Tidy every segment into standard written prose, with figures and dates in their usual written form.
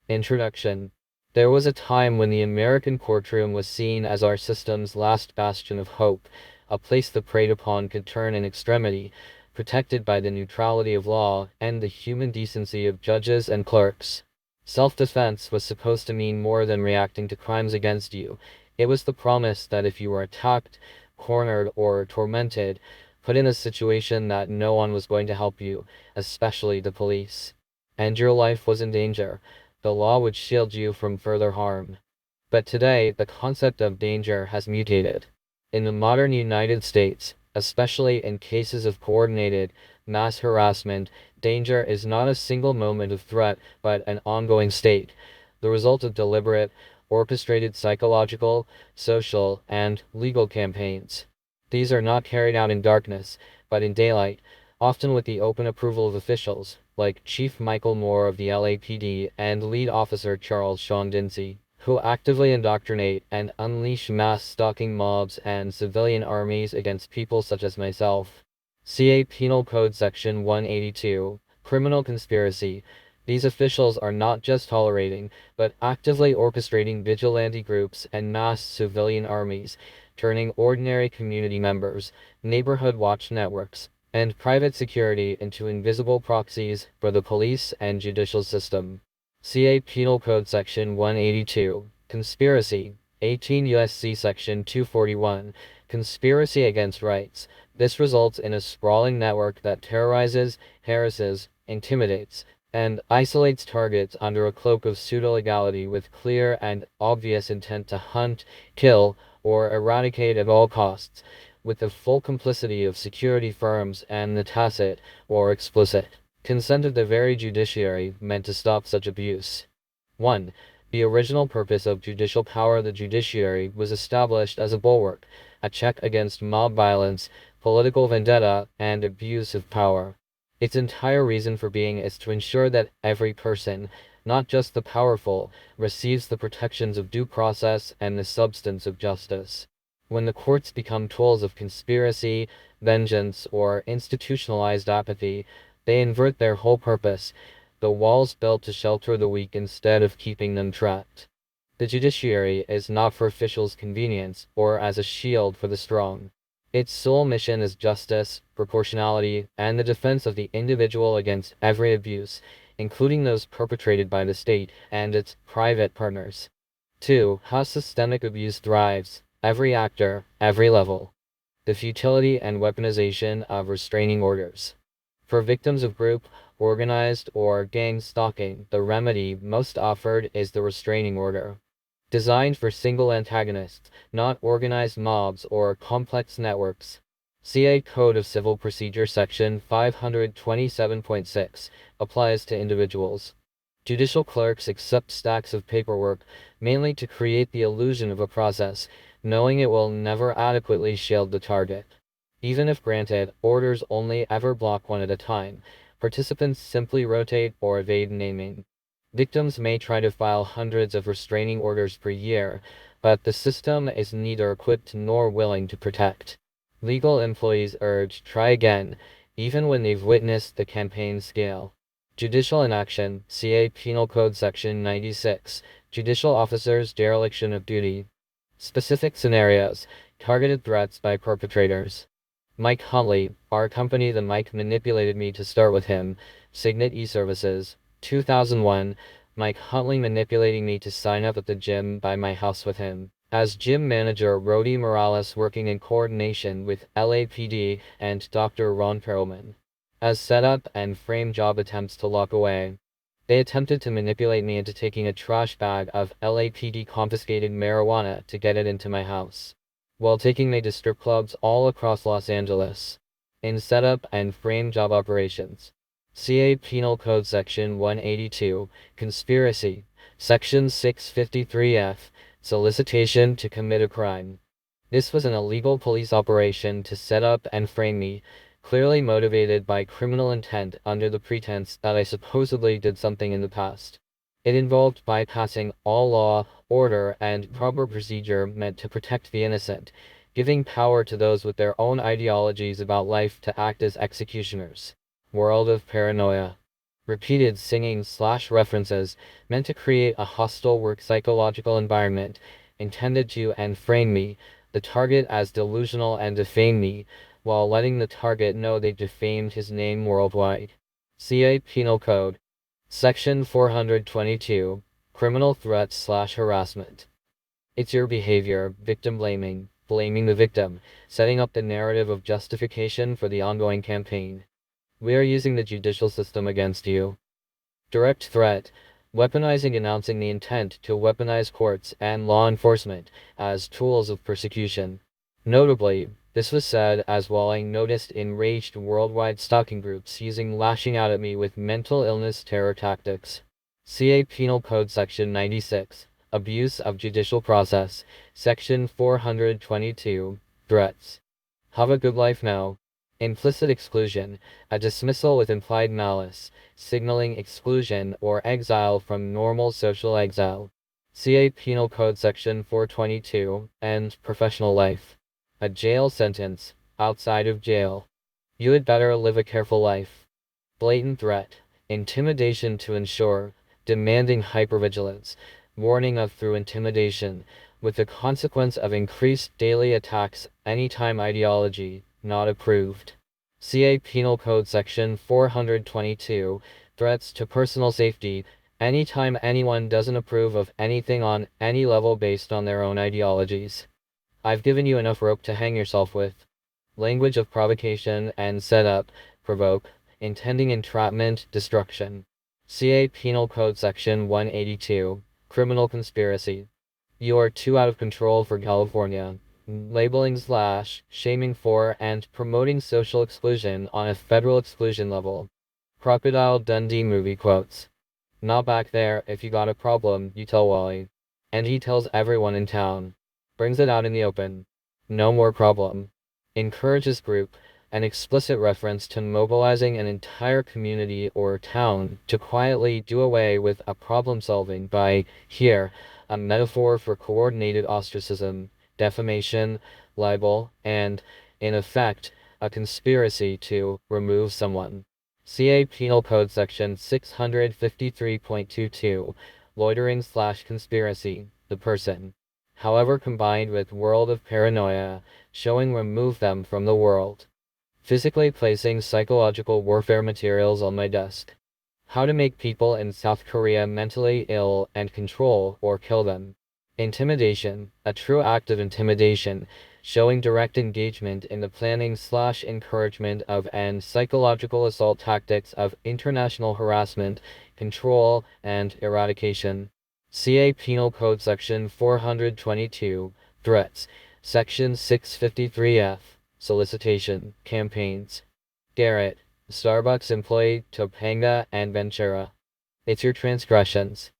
Introduction. There was a time when the American courtroom was seen as our system's last bastion of hope, a place the preyed upon could turn in extremity, protected by the neutrality of law and the human decency of judges and clerks. Self-defense was supposed to mean more than reacting to crimes against you. It was the promise that if you were attacked, cornered, or tormented, put in a situation that no one was going to help you, especially the police, and your life was in danger, the law would shield you from further harm. But today, the concept of danger has mutated. In the modern United States, especially in cases of coordinated mass harassment, danger is not a single moment of threat, but an ongoing state, the result of deliberate, orchestrated psychological, social, and legal campaigns. These are not carried out in darkness, but in daylight, often with the open approval of officials, like Chief Michael Moore of the LAPD and Lead Officer Charles Sean Dinsey, who actively indoctrinate and unleash mass stalking mobs and civilian armies against people such as myself. CA Penal Code Section 182, Criminal Conspiracy. These officials are not just tolerating, but actively orchestrating vigilante groups and mass civilian armies, turning ordinary community members, neighborhood watch networks, and private security into invisible proxies for the police and judicial system. CA Penal Code Section 182, Conspiracy, 18 U.S.C. Section 241, Conspiracy against rights. This results in a sprawling network that terrorizes, harasses, intimidates, and isolates targets under a cloak of pseudo-legality with clear and obvious intent to hunt, kill, or eradicate at all costs, with the full complicity of security firms and the tacit, or explicit, consent of the very judiciary meant to stop such abuse. 1. The original purpose of judicial power. The judiciary was established as a bulwark, a check against mob violence, political vendetta, and abuse of power. Its entire reason for being is to ensure that every person, not just the powerful, receives the protections of due process and the substance of justice. When the courts become tools of conspiracy, vengeance, or institutionalized apathy, they invert their whole purpose, the walls built to shelter the weak instead of keeping them trapped. The judiciary is not for officials' convenience or as a shield for the strong. Its sole mission is justice, proportionality, and the defense of the individual against every abuse, including those perpetrated by the state and its private partners. 2. How systemic abuse thrives. Every actor, every level. The futility and weaponization of restraining orders. For victims of group, organized, or gang stalking, the remedy most offered is the restraining order. Designed for single antagonists, not organized mobs or complex networks. CA Code of Civil Procedure Section 527.6 applies to individuals. Judicial clerks accept stacks of paperwork, mainly to create the illusion of a process, knowing it will never adequately shield the target. Even if granted, orders only ever block one at a time. Participants simply rotate or evade naming. Victims may try to file hundreds of restraining orders per year, but the system is neither equipped nor willing to protect. Legal employees urge, try again, even when they've witnessed the campaign scale. Judicial inaction, CA Penal Code Section 96, Judicial Officers' Dereliction of Duty. Specific scenarios, targeted threats by perpetrators. Mike Huntley, our company. The Mike manipulated me to start with him. Signet eServices, 2001. Mike Huntley manipulating me to sign up at the gym by my house with him. As gym manager, Rody Morales working in coordination with LAPD and Dr. Ron Perlman. As setup and frame job attempts to lock away. They attempted to manipulate me into taking a trash bag of LAPD confiscated marijuana to get it into my house, while taking me to strip clubs all across Los Angeles. In setup and frame job operations. CA Penal Code Section 182, Conspiracy, Section 653F, Solicitation to commit a crime. This was an illegal police operation to set up and frame me, clearly motivated by criminal intent under the pretense that I supposedly did something in the past. It involved bypassing all law, order, and proper procedure meant to protect the innocent, giving power to those with their own ideologies about life to act as executioners. World of paranoia. Repeated singing/references meant to create a hostile work psychological environment, intended to enframe me, the target, as delusional and defame me, while letting the target know they defamed his name worldwide. CA Penal Code. Section 422. Criminal threats/harassment. It's your behavior, victim blaming, blaming the victim, setting up the narrative of justification for the ongoing campaign. We are using the judicial system against you. Direct threat. Weaponizing, announcing the intent to weaponize courts and law enforcement as tools of persecution. Notably, this was said as while I noticed enraged worldwide stalking groups using lashing out at me with mental illness terror tactics. CA Penal Code Section 96. Abuse of judicial process. Section 422. Threats. Have a good life now. Implicit exclusion. A dismissal with implied malice, signaling exclusion or exile from normal social exile. CA Penal Code Section 422. And professional life. A jail sentence. Outside of jail. You had better live a careful life. Blatant threat. Intimidation to ensure. Demanding hypervigilance. Warning of through intimidation, with the consequence of increased daily attacks anytime ideology not approved. CA Penal Code Section 422. Threats to personal safety. Anytime anyone doesn't approve of anything on any level based on their own ideologies. I've given you enough rope to hang yourself with. Language of provocation and setup, provoke, intending entrapment, destruction. CA Penal Code Section 182. Criminal conspiracy. You are too out of control for California. Labeling / shaming for and promoting social exclusion on a federal exclusion level. Crocodile Dundee movie quotes. Not back there. If you got a problem, you tell Wally. And he tells everyone in town. Brings it out in the open. No more problem. Encourages group. An explicit reference to mobilizing an entire community or town to quietly do away with a problem solving by, here, a metaphor for coordinated ostracism, defamation, libel, and, in effect, a conspiracy to remove someone. CA Penal Code Section 653.22. Loitering / conspiracy, the person. However, combined with world of paranoia, showing remove them from the world. Physically placing psychological warfare materials on my desk. How to make people in South Korea mentally ill and control or kill them. Intimidation. A true act of intimidation, showing direct engagement in the planning / encouragement of and psychological assault tactics of international harassment, control, and eradication. CA Penal Code Section 422. Threats. Section 653F. Solicitation, campaigns. Garrett, Starbucks employee, Topanga and Ventura. It's your transgressions.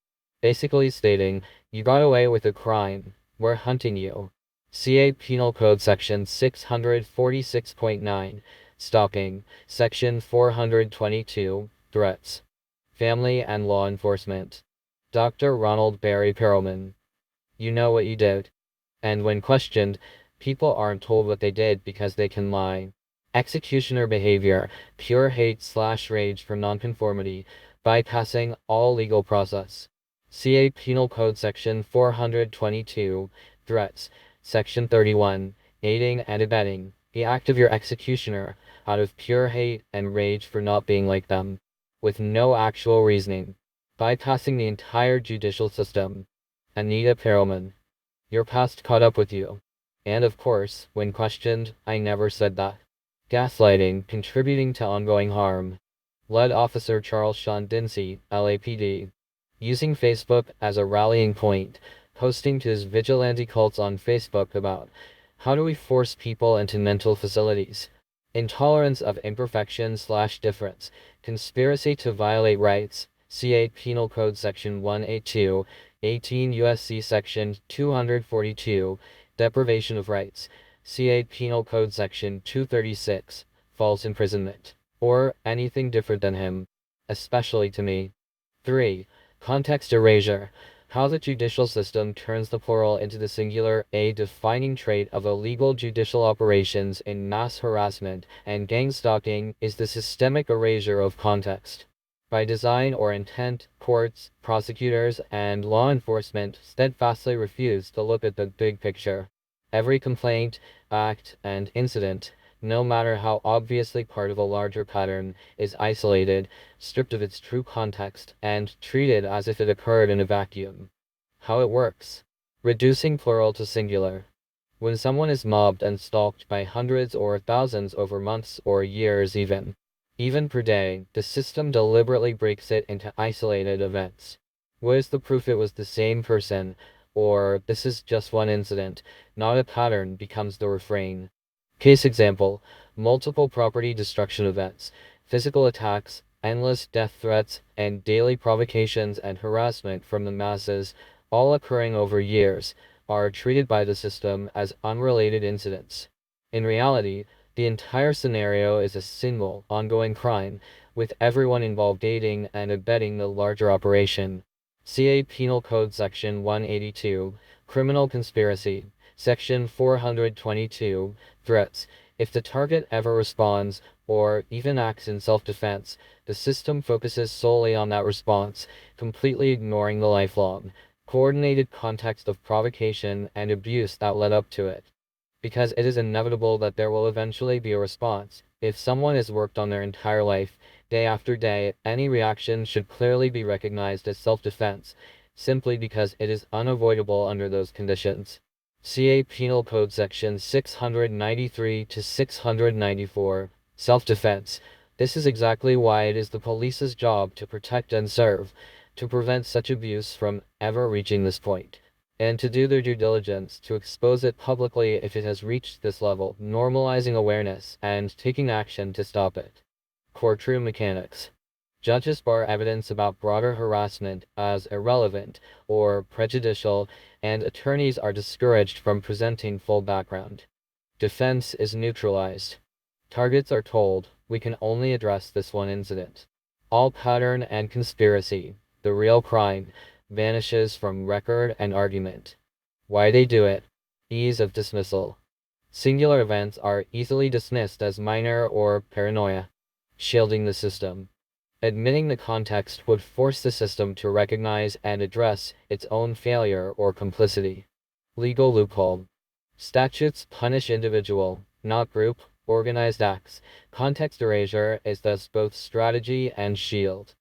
Basically stating, you got away with a crime. We're hunting you. CA Penal Code Section 646.9. Stalking. Section 422. Threats. Family and law enforcement. Dr. Ronald Barry Perelman. You know what you did. And when questioned, people aren't told what they did because they can lie. Executioner behavior, pure hate / rage for nonconformity, bypassing all legal process. CA Penal Code Section 422. Threats. Section 31. Aiding and abetting. The act of your executioner, out of pure hate and rage for not being like them. With no actual reasoning. Bypassing the entire judicial system. Anita Perelman. Your past caught up with you. And of course, when questioned, I never said that. Gaslighting, contributing to ongoing harm. Lead Officer Charles Sean Dinsey, LAPD. Using Facebook as a rallying point, posting to his vigilante cults on Facebook about how do we force people into mental facilities. Intolerance of imperfection / difference. Conspiracy to violate rights. CA Penal Code Section 182. 18 U.S.C. Section 242. Deprivation of rights. CA Penal Code Section 236. False imprisonment. Or anything different than him. Especially to me. 3. Context erasure. How the judicial system turns the plural into the singular, a defining trait of illegal judicial operations in mass harassment and gangstalking is the systemic erasure of context. By design or intent, courts, prosecutors, and law enforcement steadfastly refuse to look at the big picture. Every complaint, act, and incident, no matter how obviously part of a larger pattern, is isolated, stripped of its true context, and treated as if it occurred in a vacuum. How it works. Reducing plural to singular. When someone is mobbed and stalked by hundreds or thousands over months or years even per day, the system deliberately breaks it into isolated events. Where's the proof it was the same person? Or, this is just one incident, not a pattern, becomes the refrain. Case example, multiple property destruction events, physical attacks, endless death threats, and daily provocations and harassment from the masses, all occurring over years, are treated by the system as unrelated incidents. In reality, the entire scenario is a single, ongoing crime, with everyone involved aiding and abetting the larger operation. CA Penal Code Section 182, Criminal Conspiracy, Section 422, Threats. If the target ever responds, or even acts in self-defense, the system focuses solely on that response, completely ignoring the lifelong, coordinated context of provocation and abuse that led up to it. Because it is inevitable that there will eventually be a response. If someone has worked on their entire life, day after day, any reaction should clearly be recognized as self-defense, simply because it is unavoidable under those conditions. CA Penal Code Section 693 to 694, Self-Defense. This is exactly why it is the police's job to protect and serve, to prevent such abuse from ever reaching this point, and to do their due diligence to expose it publicly if it has reached this level, normalizing awareness and taking action to stop it. Courtroom mechanics. Judges bar evidence about broader harassment as irrelevant or prejudicial, and attorneys are discouraged from presenting full background. Defense is neutralized. Targets are told, we can only address this one incident. All pattern and conspiracy, the real crime, vanishes from record and argument. Why they do it? Ease of dismissal. Singular events are easily dismissed as minor or paranoia. Shielding the system. Admitting the context would force the system to recognize and address its own failure or complicity. Legal loophole. Statutes punish individual, not group, organized acts. Context erasure is thus both strategy and shield.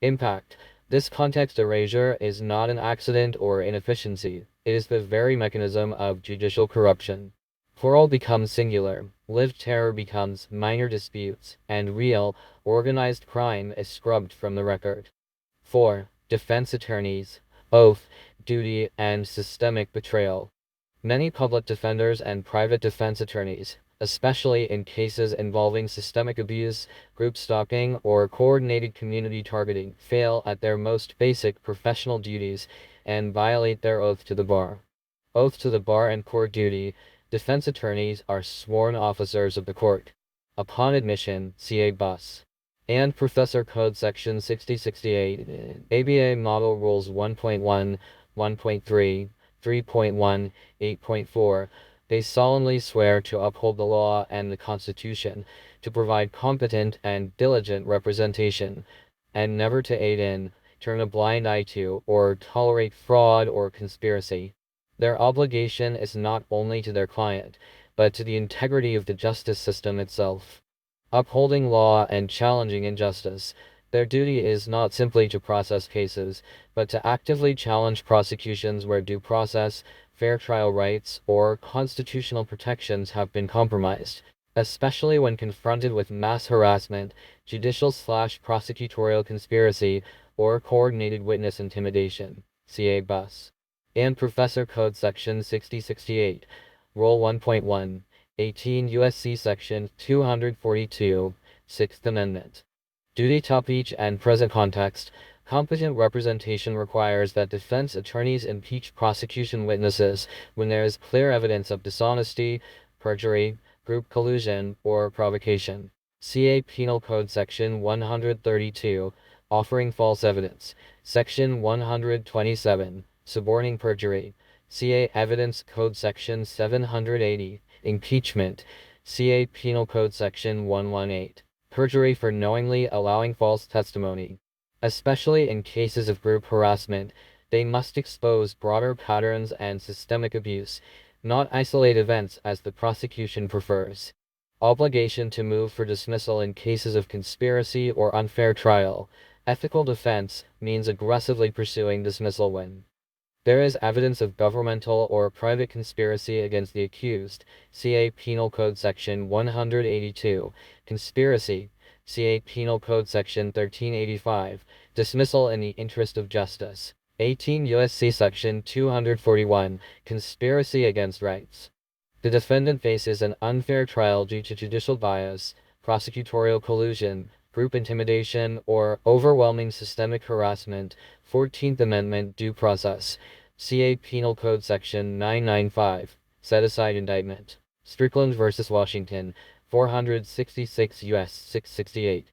Impact. This context erasure is not an accident or inefficiency. It is the very mechanism of judicial corruption. Plural becomes singular, lived terror becomes minor disputes, and real, organized crime is scrubbed from the record. 4. Defense attorneys, oath, duty, and systemic betrayal. Many public defenders and private defense attorneys, especially in cases involving systemic abuse, group stalking, or coordinated community targeting, fail at their most basic professional duties and violate their oath to the bar. Oath to the bar and court duty. Defense attorneys are sworn officers of the court. Upon admission, CA Bus. And Professor Code Section 6068, ABA Model Rules 1.1, 1.3, 3.1, 8.4, they solemnly swear to uphold the law and the Constitution, to provide competent and diligent representation, and never to aid in, turn a blind eye to, or tolerate fraud or conspiracy. Their obligation is not only to their client, but to the integrity of the justice system itself. Upholding law and challenging injustice. Their duty is not simply to process cases, but to actively challenge prosecutions where due process, fair trial rights, or constitutional protections have been compromised, especially when confronted with mass harassment, judicial/prosecutorial conspiracy, or coordinated witness intimidation. CA Bus. And Professor Code Section 6068, Rule 1.1, 18 U.S.C. Section 242, 6th Amendment. Duty top each and present context. Competent representation requires that defense attorneys impeach prosecution witnesses when there is clear evidence of dishonesty, perjury, group collusion, or provocation. CA Penal Code Section 132, Offering false evidence. Section 127, Suborning perjury. CA Evidence Code Section 780, Impeachment. CA Penal Code Section 118, Perjury for knowingly allowing false testimony. Especially in cases of group harassment, they must expose broader patterns and systemic abuse, not isolate events as the prosecution prefers. Obligation to move for dismissal in cases of conspiracy or unfair trial. Ethical defense means aggressively pursuing dismissal when there is evidence of governmental or private conspiracy against the accused. CA Penal Code Section 182. Conspiracy. CA Penal Code Section 1385. Dismissal in the interest of justice. 18 U.S.C. Section 241. Conspiracy against rights. The defendant faces an unfair trial due to judicial bias, prosecutorial collusion, group intimidation, or overwhelming systemic harassment. 14th Amendment Due Process. CA Penal Code Section 995. Set aside indictment. Strickland v. Washington, 466 U.S. 668.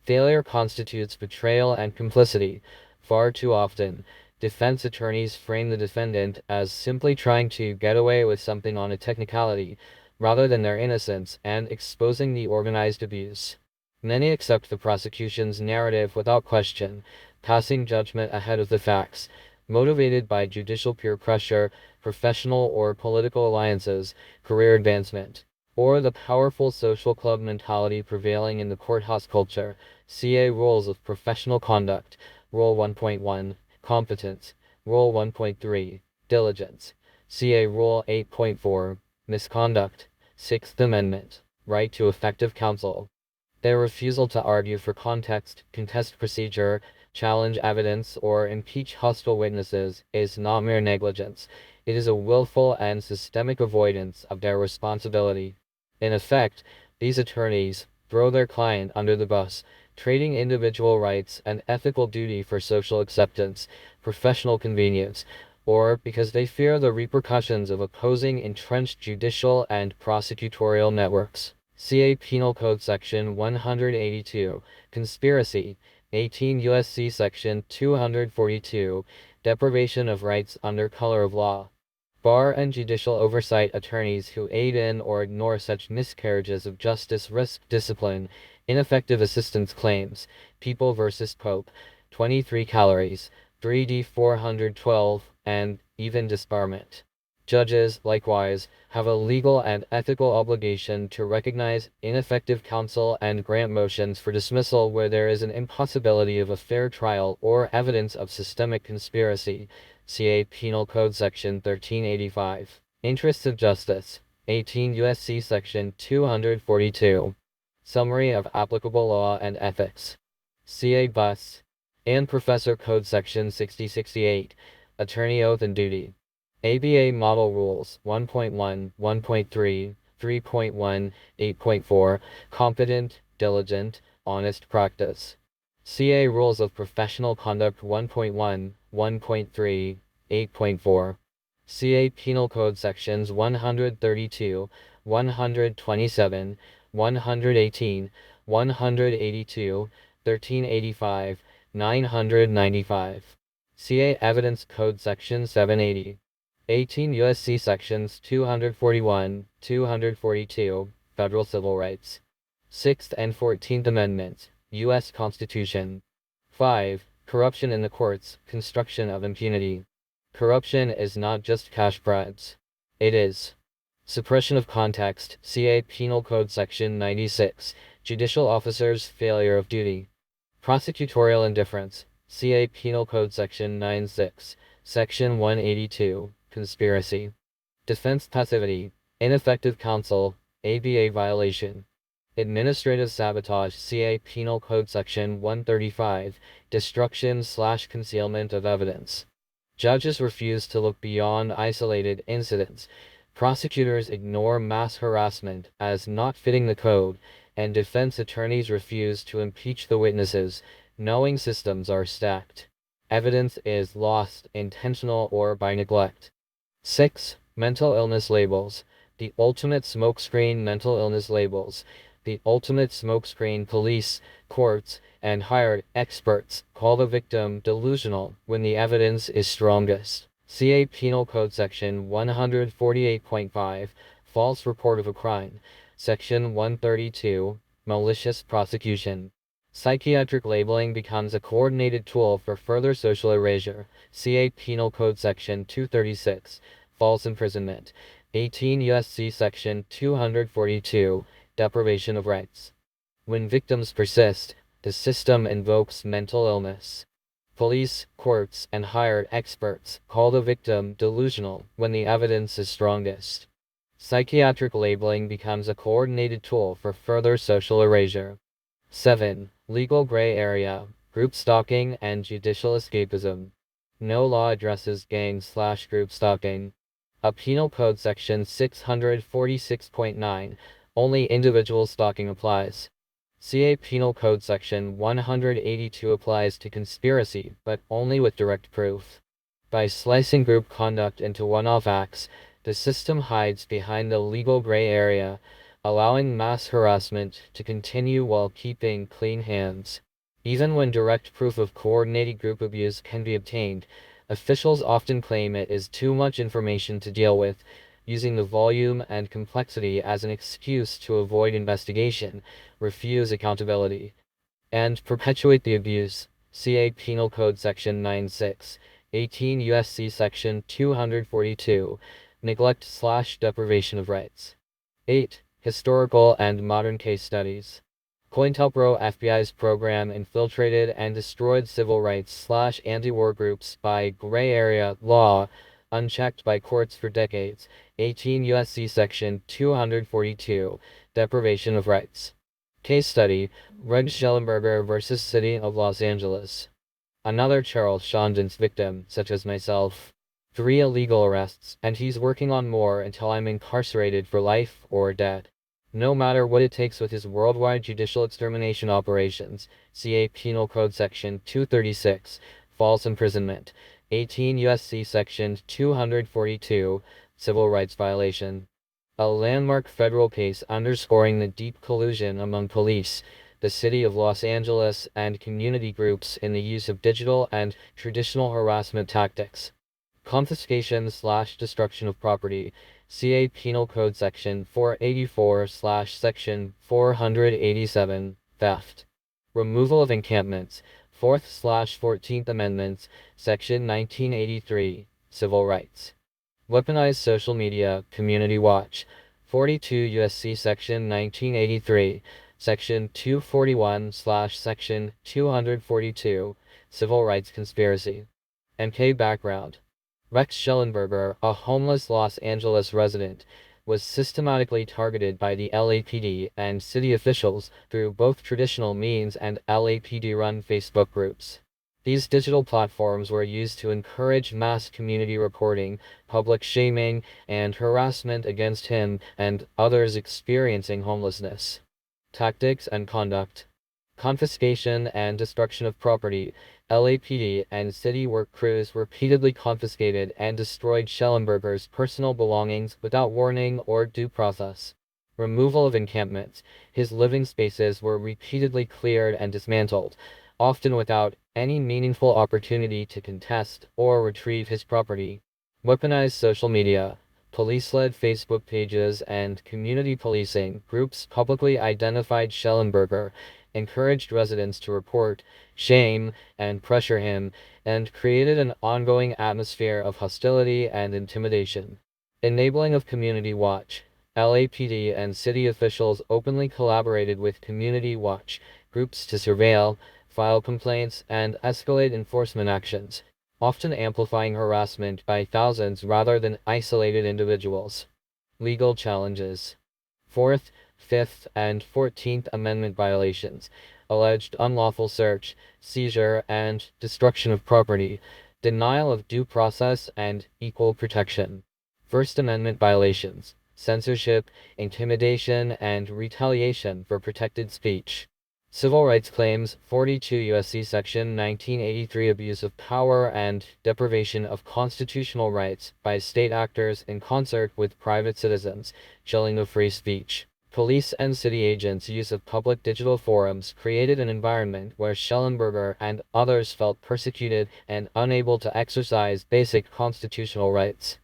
Failure constitutes betrayal and complicity. Far too often, defense attorneys frame the defendant as simply trying to get away with something on a technicality, rather than their innocence and exposing the organized abuse. Many accept the prosecution's narrative without question, passing judgment ahead of the facts, motivated by judicial peer pressure, professional or political alliances, career advancement, or the powerful social club mentality prevailing in the courthouse culture. CA Rules of Professional Conduct. Rule 1.1. Competence. Rule 1.3. Diligence. CA Rule 8.4. Misconduct. 6th Amendment. Right to effective counsel. Their refusal to argue for context, contest procedure, challenge evidence, or impeach hostile witnesses is not mere negligence. It is a willful and systemic avoidance of their responsibility. In effect, these attorneys throw their client under the bus, trading individual rights and ethical duty for social acceptance, professional convenience, or because they fear the repercussions of opposing entrenched judicial and prosecutorial networks. CA Penal Code Section 182. Conspiracy. 18 U.S.C. Section 242. Deprivation of rights under color of law. Bar and judicial oversight attorneys who aid in or ignore such miscarriages of justice risk discipline. Ineffective assistance claims. People v. Pope. 23 calories. 3D 412, and even disbarment. Judges, likewise, have a legal and ethical obligation to recognize ineffective counsel and grant motions for dismissal where there is an impossibility of a fair trial or evidence of systemic conspiracy. CA Penal Code Section 1385. Interests of Justice. 18 U.S.C. Section 242. Summary of applicable law and ethics. CA Bus. And Professor Code Section 6068. Attorney Oath and Duty. ABA Model Rules 1.1, 1.3, 3.1, 8.4. Competent, diligent, honest practice. CA Rules of Professional Conduct 1.1, 1.3, 8.4. CA Penal Code Sections 132, 127, 118, 182, 1385, 995. CA Evidence Code Section 780. 18 U.S.C. Sections 241, 242, Federal Civil Rights. 6th and 14th Amendments, U.S. Constitution. 5. Corruption in the courts, construction of impunity. Corruption is not just cash bribes. It is suppression of context, CA Penal Code Section 96, judicial officers' failure of duty. Prosecutorial indifference, CA Penal Code Section 96, Section 182, conspiracy. Defense passivity, ineffective counsel, ABA violation. Administrative sabotage, CA Penal Code Section 135, destruction/concealment of evidence. Judges refuse to look beyond isolated incidents. Prosecutors ignore mass harassment as not fitting the code, and defense attorneys refuse to impeach the witnesses, knowing systems are stacked. Evidence is lost, intentional or by neglect. 6. Mental illness labels. The ultimate smokescreen mental illness labels. The ultimate smokescreen police, courts, and hired experts call the victim delusional when the evidence is strongest. CA Penal Code Section 148.5, False Report of a Crime. Section 132, Malicious Prosecution. Psychiatric labeling becomes a coordinated tool for further social erasure. CA Penal Code Section 236, false imprisonment. 18 U.S.C. Section 242, deprivation of rights. When victims persist, the system invokes mental illness. Police, courts, and hired experts call the victim delusional when the evidence is strongest. Psychiatric labeling becomes a coordinated tool for further social erasure. 7. Legal gray area, group stalking, and judicial escapism. No law addresses gang/group stalking. A Penal Code Section 646.9, only individual stalking applies. CA Penal Code Section 182 applies to conspiracy, but only with direct proof. By slicing group conduct into one-off acts, the system hides behind the legal gray area, allowing mass harassment to continue while keeping clean hands. Even when direct proof of coordinated group abuse can be obtained, officials often claim it is too much information to deal with, using the volume and complexity as an excuse to avoid investigation, refuse accountability, and perpetuate the abuse. CA Penal Code Section 96, 18 U.S.C. Section 242, neglect/deprivation of rights. 8. Historical and modern case studies. COINTELPRO FBI's program infiltrated and destroyed civil rights/anti-war groups by gray area law, unchecked by courts for decades. 18 U.S.C. Section 242, deprivation of rights. Case study, Rex Schellenberger versus City of Los Angeles. Another Charles Shondon's victim, such as myself. 3 illegal arrests, and he's working on more until I'm incarcerated for life or dead. No matter what it takes with his worldwide judicial extermination operations. CA Penal Code Section 236, false imprisonment. 18 U.S.C. Section 242, civil rights violation. A landmark federal case underscoring the deep collusion among police, the City of Los Angeles, and community groups in the use of digital and traditional harassment tactics. Confiscation/destruction of property. CA Penal Code Section 484/Section 487, theft. Removal of encampments. 4th/14th Amendments, Section 1983, civil rights. Weaponized social media, community watch. 42 U.S.C. Section 1983, Section 241/Section 242, civil rights conspiracy. MK background. Rex Schellenberger, a homeless Los Angeles resident, was systematically targeted by the LAPD and city officials through both traditional means and LAPD-run Facebook groups. These digital platforms were used to encourage mass community reporting, public shaming, and harassment against him and others experiencing homelessness. Tactics and conduct. Confiscation and destruction of property. LAPD and city work crews repeatedly confiscated and destroyed Schellenberger's personal belongings without warning or due process. Removal of encampments. His living spaces were repeatedly cleared and dismantled, often without any meaningful opportunity to contest or retrieve his property. Weaponized social media. Police-led Facebook pages and community policing groups publicly identified Schellenberger, encouraged residents to report, shame, and pressure him, and created an ongoing atmosphere of hostility and intimidation. Enabling of community watch. LAPD and city officials openly collaborated with community watch groups to surveil, file complaints, and escalate enforcement actions, often amplifying harassment by thousands rather than isolated individuals. Legal challenges. 4th, 5th, and 14th Amendment violations, alleged unlawful search, seizure, and destruction of property, denial of due process and equal protection. First Amendment violations, censorship, intimidation, and retaliation for protected speech. Civil rights claims. 42 U.S.C. Section 1983, abuse of power and deprivation of constitutional rights by state actors in concert with private citizens, chilling of free speech. Police and city agents' use of public digital forums created an environment where Schellenberger and others felt persecuted and unable to exercise basic constitutional rights.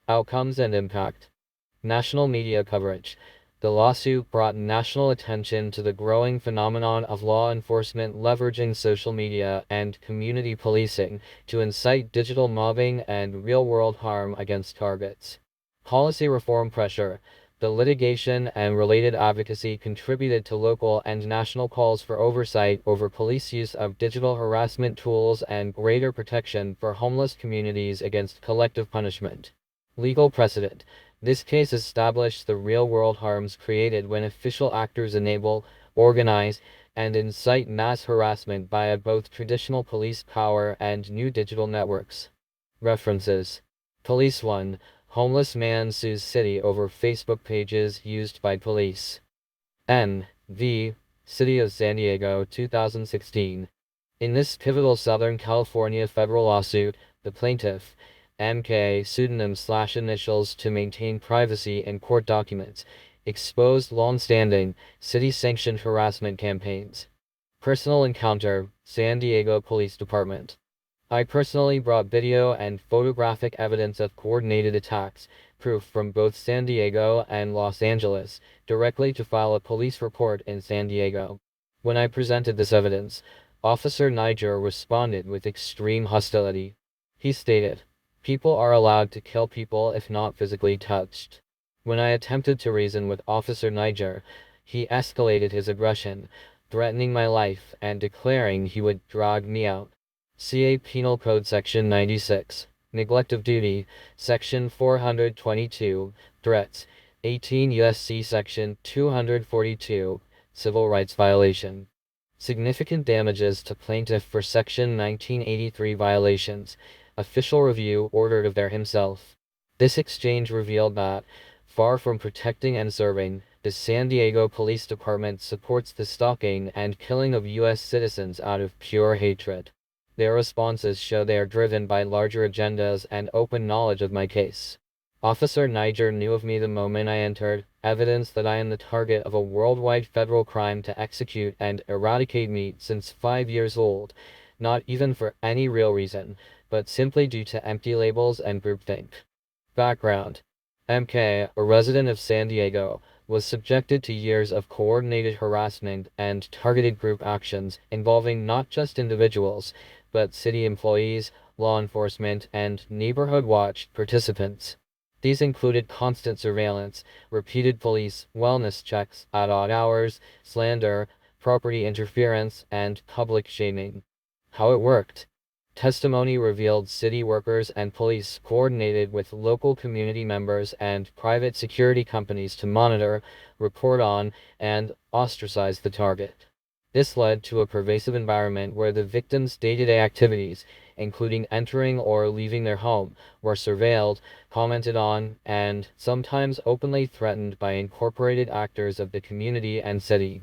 Outcomes and impact. National media coverage. The lawsuit brought national attention to the growing phenomenon of law enforcement leveraging social media and community policing to incite digital mobbing and real-world harm against targets. Policy reform pressure. The litigation and related advocacy contributed to local and national calls for oversight over police use of digital harassment tools and greater protection for homeless communities against collective punishment. Legal precedent. This case established the real-world harms created when official actors enable, organize, and incite mass harassment via both traditional police power and new digital networks. References. Police 1. Homeless man sues city over Facebook pages used by police. N. V. City of San Diego, 2016. In this pivotal Southern California federal lawsuit, the plaintiff, MK pseudonym/initials to maintain privacy in court documents, exposed long-standing, city-sanctioned harassment campaigns. Personal encounter, San Diego Police Department. I personally brought video and photographic evidence of coordinated attacks, proof from both San Diego and Los Angeles, directly to file a police report in San Diego. When I presented this evidence, Officer Niger responded with extreme hostility. He stated, "People are allowed to kill people if not physically touched." When I attempted to reason with Officer Niger, he escalated his aggression, threatening my life and declaring he would drag me out. CA Penal Code Section 96. Neglect of duty, Section 422. Threats, 18 U.S.C. Section 242. Civil rights violation. Significant damages to plaintiff for Section 1983 violations. Official review ordered of there himself. This exchange revealed that, far from protecting and serving, the San Diego Police Department supports the stalking and killing of U.S. citizens out of pure hatred. Their responses show they are driven by larger agendas and open knowledge of my case. Officer Niger knew of me the moment I entered, evidence that I am the target of a worldwide federal crime to execute and eradicate me since 5 years old, not even for any real reason, but simply due to empty labels and groupthink. Background. MK, a resident of San Diego, was subjected to years of coordinated harassment and targeted group actions involving not just individuals, but city employees, law enforcement, and neighborhood watch participants. These included constant surveillance, repeated police wellness checks at odd hours, slander, property interference, and public shaming. How it worked. Testimony revealed city workers and police coordinated with local community members and private security companies to monitor, report on, and ostracize the target. This led to a pervasive environment where the victim's day-to-day activities, including entering or leaving their home, were surveilled, commented on, and sometimes openly threatened by incorporated actors of the community and city.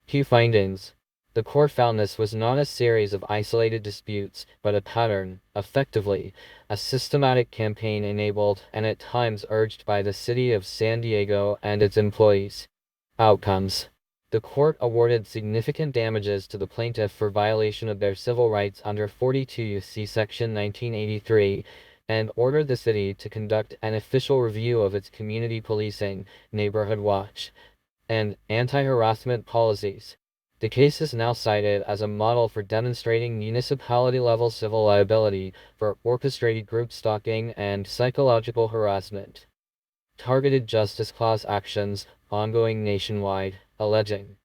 Key findings. The court found this was not a series of isolated disputes, but a pattern, effectively, a systematic campaign enabled and at times urged by the city of San Diego and its employees. Outcomes. The court awarded significant damages to the plaintiff for violation of their civil rights under 42 U.C. Section 1983, and ordered the city to conduct an official review of its community policing, neighborhood watch, and anti-harassment policies. The case is now cited as a model for demonstrating municipality-level civil liability for orchestrated group stalking and psychological harassment. Targeted justice class actions, ongoing nationwide, alleging.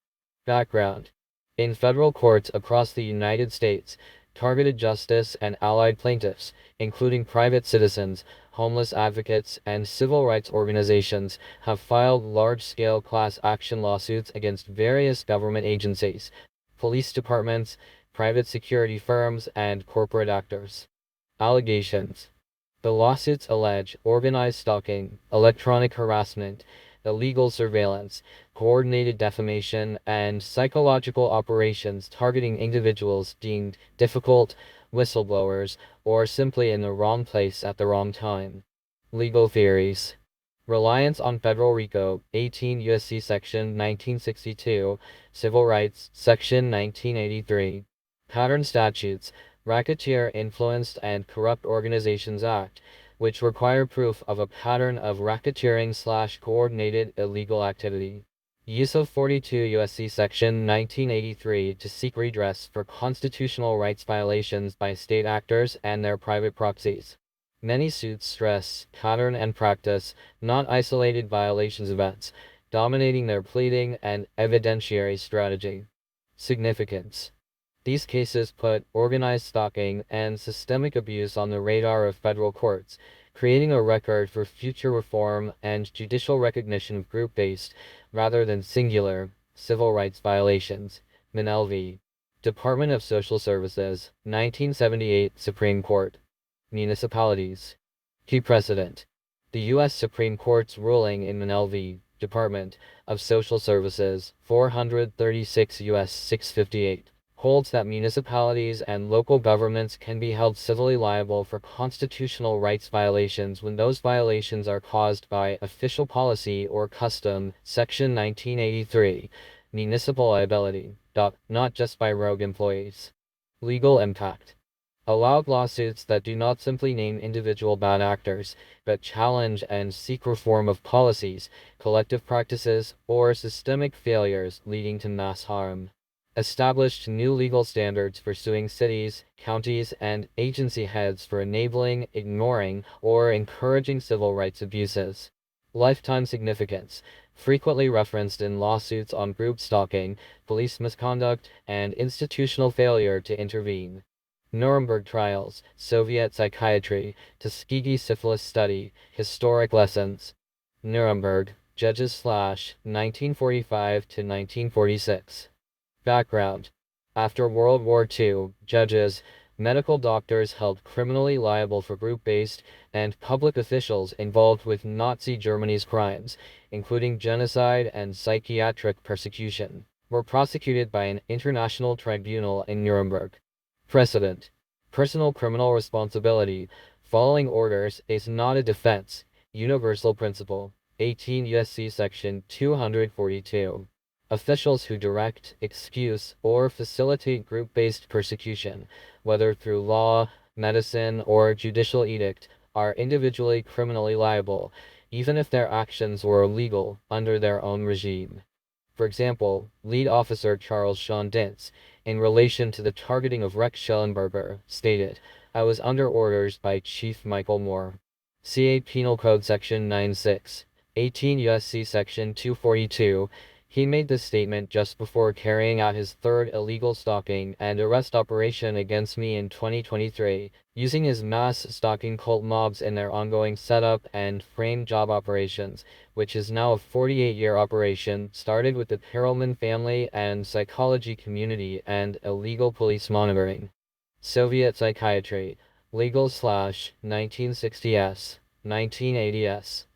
Background. In federal courts across the United States, targeted justice and allied plaintiffs, including private citizens, homeless advocates, and civil rights organizations, have filed large-scale class action lawsuits against various government agencies, police departments, private security firms, and corporate actors. Allegations. The lawsuits allege organized stalking, electronic harassment, illegal surveillance, coordinated defamation, and psychological operations targeting individuals deemed difficult, whistleblowers, or simply in the wrong place at the wrong time. Legal theories. Reliance on federal RICO, 18 U.S.C. Section 1962, Civil Rights, Section 1983. Pattern statutes, Racketeer Influenced and Corrupt Organizations Act, which require proof of a pattern of racketeering/coordinated illegal activity. Use of 42 U.S.C. Section 1983 to seek redress for constitutional rights violations by state actors and their private proxies. Many suits stress pattern and practice, not isolated violations events, dominating their pleading and evidentiary strategy. Significance. These cases put organized stalking and systemic abuse on the radar of federal courts, creating a record for future reform and judicial recognition of group-based, rather than singular, civil rights violations. Manel v. Department of Social Services, 1978 Supreme Court. Municipalities. Key precedent. The U.S. Supreme Court's ruling in Manel v. Department of Social Services, 436 U.S. 658, holds that municipalities and local governments can be held civilly liable for constitutional rights violations when those violations are caused by official policy or custom. Section 1983. Municipal liability. Not just by rogue employees. Legal impact. Allowed lawsuits that do not simply name individual bad actors, but challenge and seek reform of policies, collective practices, or systemic failures leading to mass harm. Established new legal standards for suing cities, counties, and agency heads for enabling, ignoring, or encouraging civil rights abuses. Lifetime significance. Frequently referenced in lawsuits on group stalking, police misconduct, and institutional failure to intervene. Nuremberg Trials, Soviet Psychiatry, Tuskegee Syphilis Study, Historic Lessons. Nuremberg, Judges / 1945 to 1946. Background. After World War II, judges, medical doctors held criminally liable for group-based, and public officials involved with Nazi Germany's crimes, including genocide and psychiatric persecution, were prosecuted by an international tribunal in Nuremberg. Precedent. Personal criminal responsibility, following orders, is not a defense. Universal principle. 18 U.S.C. Section 242. Officials who direct, excuse, or facilitate group-based persecution, whether through law, medicine, or judicial edict, are individually criminally liable, even if their actions were illegal under their own regime. For example, lead officer Charles Sean Dentz, in relation to the targeting of Rex Schellenberger, stated, "I was under orders by Chief Michael Moore." CA Penal Code Section 96, 18 U.S.C. Section 242. He made this statement just before carrying out his third illegal stalking and arrest operation against me in 2023, using his mass stalking cult mobs in their ongoing setup and frame job operations, which is now a 48-year operation, started with the Perelman family and psychology community and illegal police monitoring. Soviet Psychiatry, Legal / 1960s, 1980s.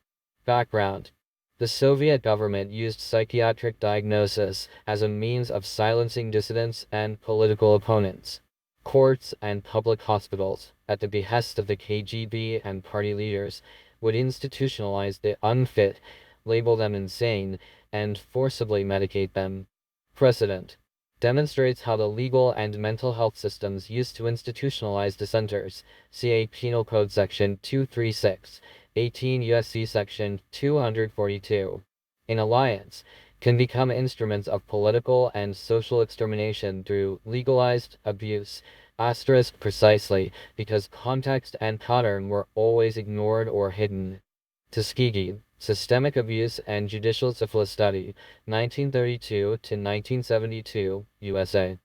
Background. The Soviet government used psychiatric diagnosis as a means of silencing dissidents and political opponents. Courts and public hospitals, at the behest of the KGB and party leaders, would institutionalize the unfit, label them insane, and forcibly medicate them. Precedent. Demonstrates how the legal and mental health systems used to institutionalize dissenters. CA Penal Code Section 236. 18 U.S.C. Section 242. In alliance, can become instruments of political and social extermination through legalized abuse, precisely because context and pattern were always ignored or hidden. Tuskegee, Systemic Abuse and Judicial Syphilis Study, 1932 to 1972, USA.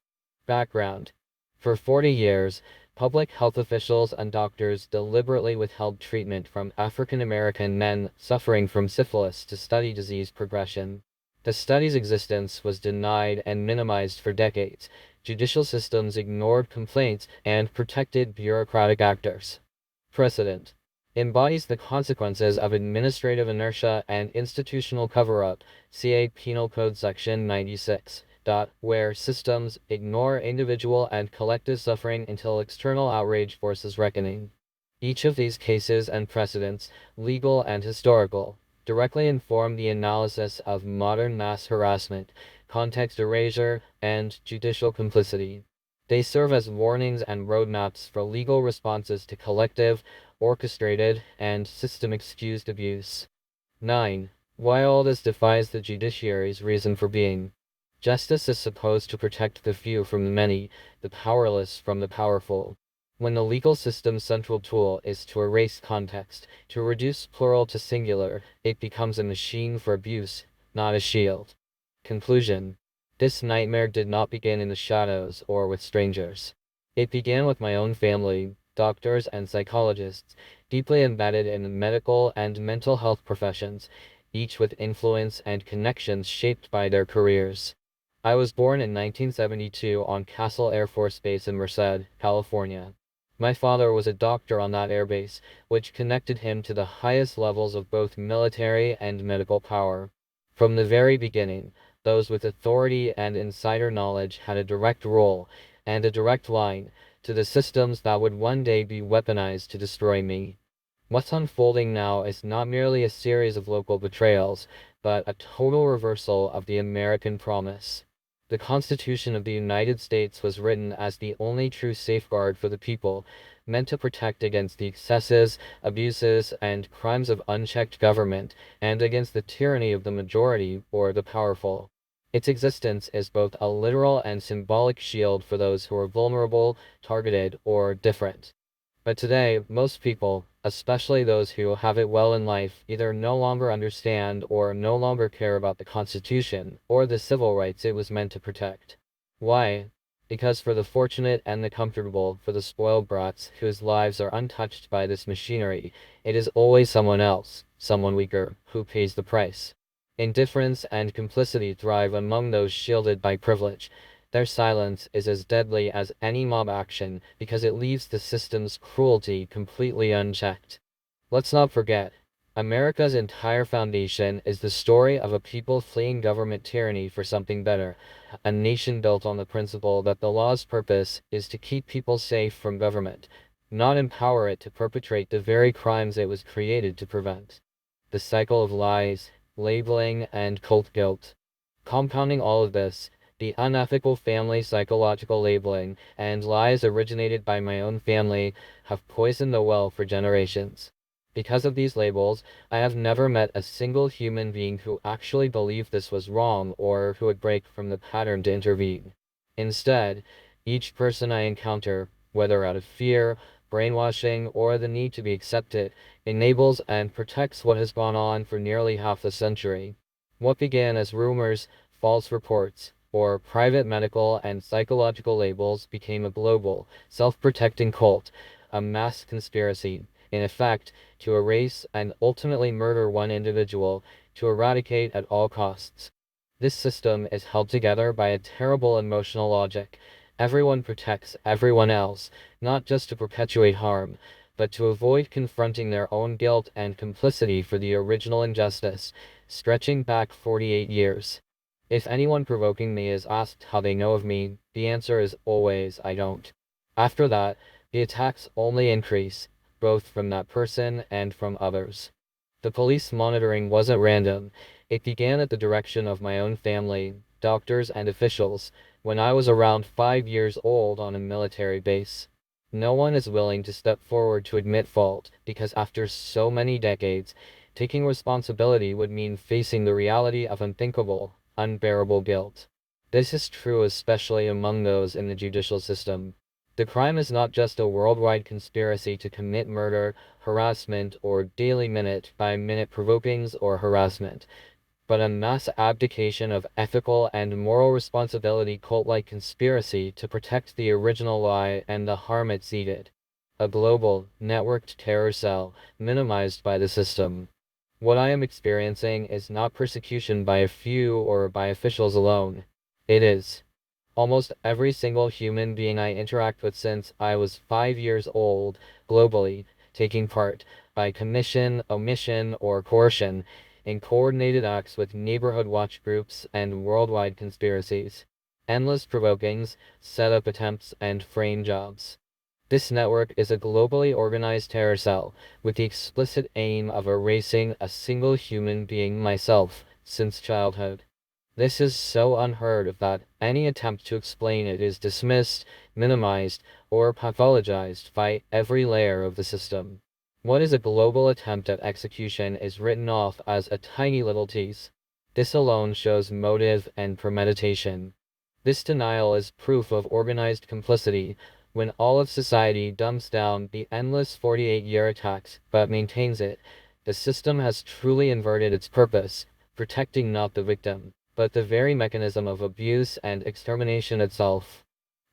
Background. For 40 years, public health officials and doctors deliberately withheld treatment from African American men suffering from syphilis to study disease progression. The study's existence was denied and minimized for decades. Judicial systems ignored complaints and protected bureaucratic actors. Precedent. Embodies the consequences of administrative inertia and institutional cover-up. CA Penal Code Section 96. Where systems ignore individual and collective suffering until external outrage forces reckoning. Each of these cases and precedents, legal and historical, directly inform the analysis of modern mass harassment, context erasure, and judicial complicity. They serve as warnings and roadmaps for legal responses to collective, orchestrated, and system-excused abuse. 9. Why all this defies the judiciary's reason for being. Justice is supposed to protect the few from the many, the powerless from the powerful. When the legal system's central tool is to erase context, to reduce plural to singular, it becomes a machine for abuse, not a shield. Conclusion. This nightmare did not begin in the shadows or with strangers. It began with my own family, doctors and psychologists, deeply embedded in the medical and mental health professions, each with influence and connections shaped by their careers. I was born in 1972 on Castle Air Force Base in Merced, California. My father was a doctor on that airbase, which connected him to the highest levels of both military and medical power. From the very beginning, those with authority and insider knowledge had a direct role, and a direct line, to the systems that would one day be weaponized to destroy me. What's unfolding now is not merely a series of local betrayals, but a total reversal of the American promise. The Constitution of the United States was written as the only true safeguard for the people, meant to protect against the excesses, abuses, and crimes of unchecked government, and against the tyranny of the majority or the powerful. Its existence is both a literal and symbolic shield for those who are vulnerable, targeted, or different. But today, most people, especially those who have it well in life, either no longer understand or no longer care about the Constitution or the civil rights it was meant to protect. Why? Because for the fortunate and the comfortable, for the spoiled brats whose lives are untouched by this machinery, it is always someone else, someone weaker, who pays the price. Indifference and complicity thrive among those shielded by privilege. Their silence is as deadly as any mob action because it leaves the system's cruelty completely unchecked. Let's not forget, America's entire foundation is the story of a people fleeing government tyranny for something better, a nation built on the principle that the law's purpose is to keep people safe from government, not empower it to perpetrate the very crimes it was created to prevent. The cycle of lies, labeling, and cult guilt. Compounding all of this, the unethical family psychological labeling and lies originated by my own family have poisoned the well for generations. Because of these labels, I have never met a single human being who actually believed this was wrong or who would break from the pattern to intervene. Instead, each person I encounter, whether out of fear, brainwashing, or the need to be accepted, enables and protects what has gone on for nearly half a century. What began as rumors, false reports, or private medical and psychological labels became a global, self-protecting cult, a mass conspiracy, in effect, to erase and ultimately murder one individual, to eradicate at all costs. This system is held together by a terrible emotional logic. Everyone protects everyone else, not just to perpetuate harm, but to avoid confronting their own guilt and complicity for the original injustice, stretching back 48 years. If anyone provoking me is asked how they know of me, the answer is always, I don't. After that, the attacks only increase, both from that person and from others. The police monitoring wasn't random. It began at the direction of my own family, doctors, and officials, when I was around 5 years old on a military base. No one is willing to step forward to admit fault, because after so many decades, taking responsibility would mean facing the reality of unthinkable, unbearable guilt. This is true especially among those in the judicial system. The crime is not just a worldwide conspiracy to commit murder, harassment, or daily minute-by-minute provokings or harassment, but a mass abdication of ethical and moral responsibility cult-like conspiracy to protect the original lie and the harm it seeded. A global, networked terror cell, minimized by the system. What I am experiencing is not persecution by a few or by officials alone. It is almost every single human being I interact with since I was 5 years old, globally, taking part, by commission, omission, or coercion, in coordinated acts with neighborhood watch groups and worldwide conspiracies. Endless provokings, setup attempts, and frame jobs. This network is a globally organized terror cell, with the explicit aim of erasing a single human being, myself, since childhood. This is so unheard of that any attempt to explain it is dismissed, minimized, or pathologized by every layer of the system. What is a global attempt at execution is written off as a tiny little tease. This alone shows motive and premeditation. This denial is proof of organized complicity when all of society dumps down the endless 48-year attacks but maintains it. The system has truly inverted its purpose, protecting not the victim, but the very mechanism of abuse and extermination itself.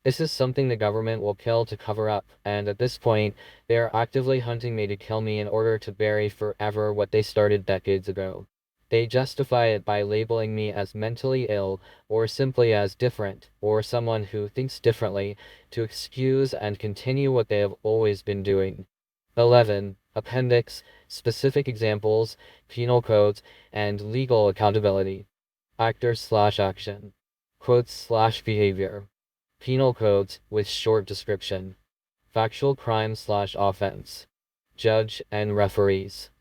This is something the government will kill to cover up, and at this point, they are actively hunting me to kill me in order to bury forever what they started decades ago. They justify it by labeling me as mentally ill, or simply as different, or someone who thinks differently, to excuse and continue what they have always been doing. 11. Appendix, specific examples, penal codes, and legal accountability. Actor/action. Quotes/behavior. Penal codes with short description. Factual crime/offense. Judge and referees.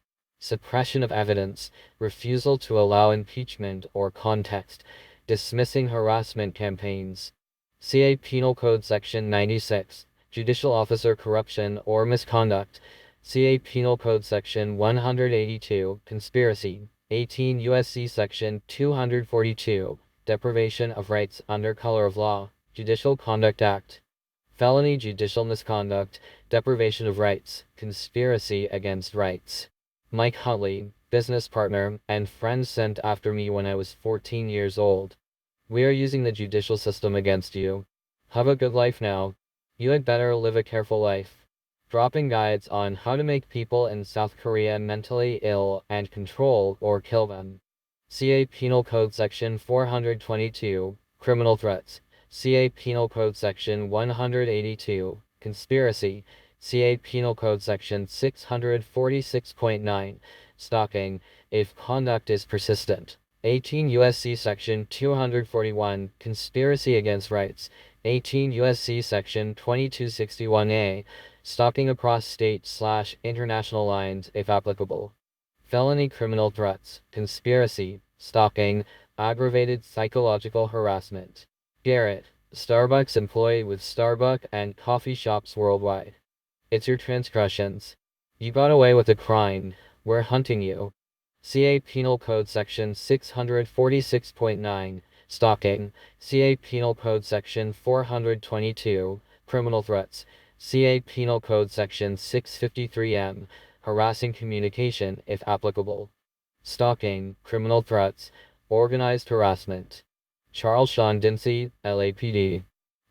Suppression of evidence, refusal to allow impeachment or context, dismissing harassment campaigns. CA Penal Code Section 96, Judicial Officer Corruption or Misconduct. CA Penal Code Section 182, Conspiracy. 18 U.S.C. Section 242, Deprivation of Rights under Color of Law. Judicial Conduct Act. Felony judicial misconduct, deprivation of rights, conspiracy against rights. Mike Huntley, business partner and friend sent after me when I was 14 years old. We are using the judicial system against you. Have a good life now. You had better live a careful life. Dropping guides on how to make people in South Korea mentally ill and control or kill them. CA Penal Code Section 422, Criminal Threats. CA Penal Code Section 182, Conspiracy. CA Penal Code Section 646.9, Stalking, if conduct is persistent. 18 U.S.C. Section 241, Conspiracy against Rights. 18 U.S.C. Section 2261A, Stalking across state/international lines if applicable. Felony criminal threats, conspiracy, stalking, aggravated psychological harassment. Garrett, Starbucks employee with Starbucks and coffee shops worldwide. It's your transgressions. You got away with a crime. We're hunting you. CA Penal Code Section 646.9, Stalking. CA Penal Code Section 422, Criminal Threats. CA Penal Code Section 653M, Harassing communication if applicable. Stalking, criminal threats, organized harassment. Charles Sean Dinsey, LAPD.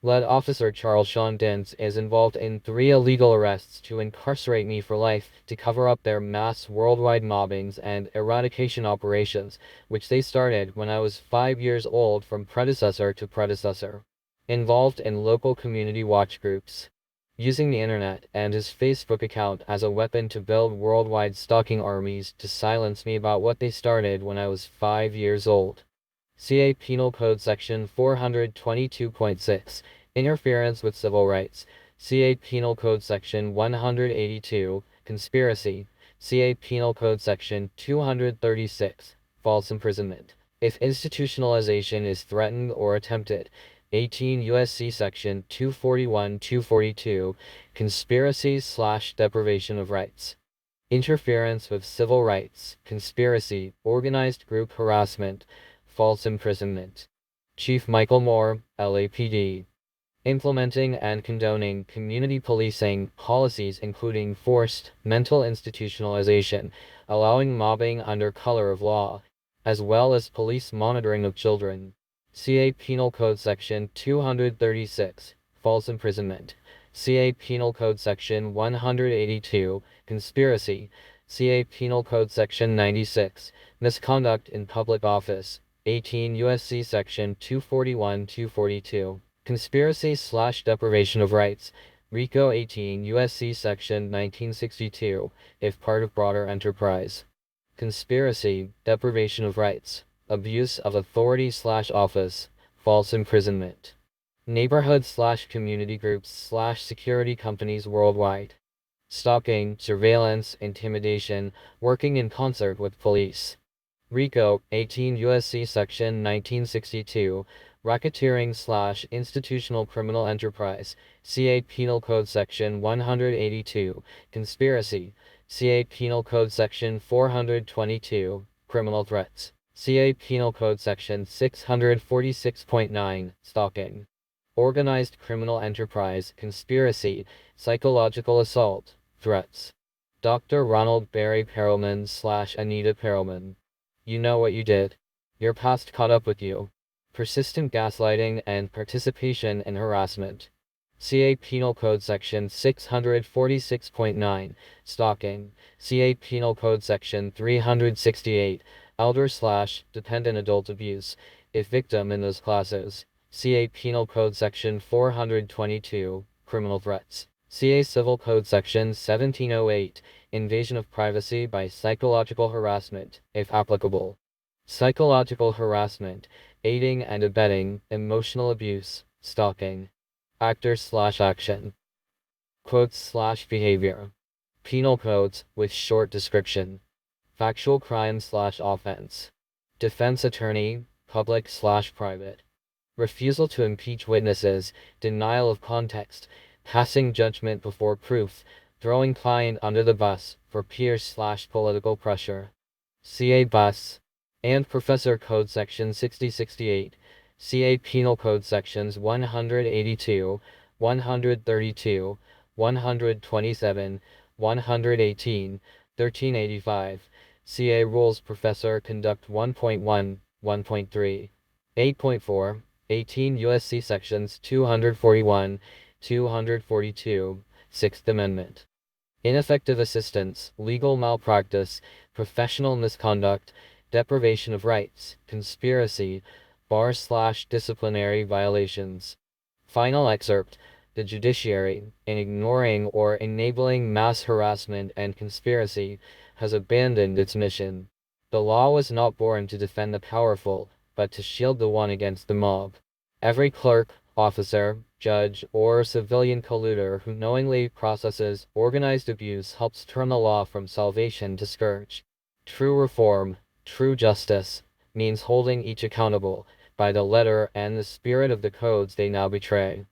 Lead Officer Charles Sean Dins is involved in 3 illegal arrests to incarcerate me for life to cover up their mass worldwide mobbings and eradication operations, which they started when I was 5 years old from predecessor to predecessor. Involved in local community watch groups. Using the internet and his Facebook account as a weapon to build worldwide stalking armies to silence me about what they started when I was 5 years old. CA Penal Code Section 422.6, Interference with Civil Rights. CA Penal Code Section 182, Conspiracy. CA Penal Code Section 236, False Imprisonment. If institutionalization is threatened or attempted. 18 U.S.C. Section 241-242, Conspiracy/deprivation of rights. Interference with civil rights, conspiracy, organized group harassment, false imprisonment. Chief Michael Moore, LAPD. Implementing and condoning community policing policies including forced mental institutionalization, allowing mobbing under color of law, as well as police monitoring of children. CA Penal Code Section 236, False Imprisonment. CA Penal Code Section 182, Conspiracy. CA Penal Code Section 96, Misconduct in Public Office. 18 U.S.C. Section 241-242, Conspiracy/deprivation of rights. RICO 18 U.S.C. Section 1962, if part of broader enterprise. Conspiracy, deprivation of rights. Abuse of authority/office, false imprisonment. Neighborhood/community groups/security companies worldwide. Stalking, surveillance, intimidation, working in concert with police. RICO, 18 U.S.C. Section 1962, Racketeering/Institutional Criminal Enterprise, C8 Penal Code Section 182, Conspiracy, C8 Penal Code Section 422, Criminal Threats, C8 Penal Code Section 646.9, Stalking, Organized Criminal Enterprise, Conspiracy, Psychological Assault, Threats. Dr. Ronald Barry Perelman/Anita Perelman. You know what you did. Your past caught up with you. Persistent gaslighting and participation in harassment. CA Penal Code Section 646.9, Stalking. CA Penal Code Section 368, Elder/Dependent Adult Abuse, if victim in those classes. CA Penal Code Section 422, Criminal Threats. CA Civil Code Section 1708, Invasion of privacy by psychological harassment, if applicable. Psychological harassment, aiding and abetting, emotional abuse, stalking. Actor/action. Quotes/behavior. Penal codes, with short description. Factual crime/offense. Defense attorney, public/private. Refusal to impeach witnesses, denial of context, passing judgment before proof, throwing client under the bus for peer/political pressure. CA bus. And Professor Code Section 6068. CA Penal Code Sections 182, 132, 127, 118, 1385. CA Rules Professor Conduct 1.1, 1.3, 8.4, 18 U.S.C. Sections 241, 242, 6th Amendment. Ineffective assistance, legal malpractice, professional misconduct, deprivation of rights, conspiracy, bar/disciplinary violations. Final excerpt. The judiciary, in ignoring or enabling mass harassment and conspiracy, has abandoned its mission. The law was not born to defend the powerful, but to shield the one against the mob. Every clerk, officer, judge, or civilian colluder who knowingly processes organized abuse helps turn the law from salvation to scourge. True reform, true justice, means holding each accountable by the letter and the spirit of the codes they now betray.